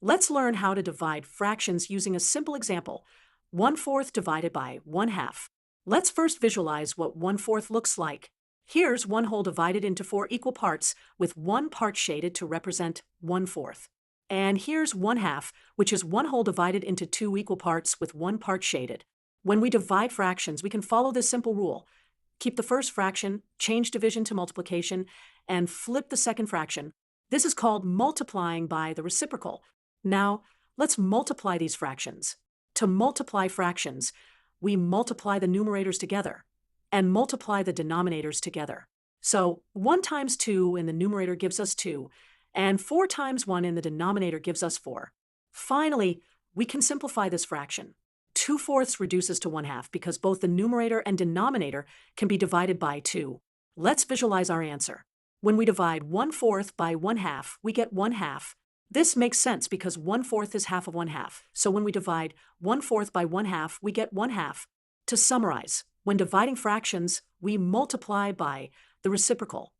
Let's learn how to divide fractions using a simple example. 1/4 divided by 1/2. Let's first visualize what 1/4 looks like. Here's one whole divided into 4 equal parts, with one part shaded to represent 1/4. And here's 1/2, which is one whole divided into 2 equal parts with one part shaded. When we divide fractions, we can follow this simple rule. Keep the first fraction, change division to multiplication, and flip the second fraction. This is called multiplying by the reciprocal. Now, let's multiply these fractions. To multiply fractions, we multiply the numerators together and multiply the denominators together. So 1 times 2 in the numerator gives us 2, and 4 times 1 in the denominator gives us 4. Finally, we can simplify this fraction. 2/4 reduces to 1/2 because both the numerator and denominator can be divided by 2. Let's visualize our answer. When we divide 1/4 by 1/2, we get 1/2. This makes sense because 1/4 is half of 1/2. So when we divide 1/4 by 1/2, we get 1/2. To summarize, when dividing fractions, we multiply by the reciprocal.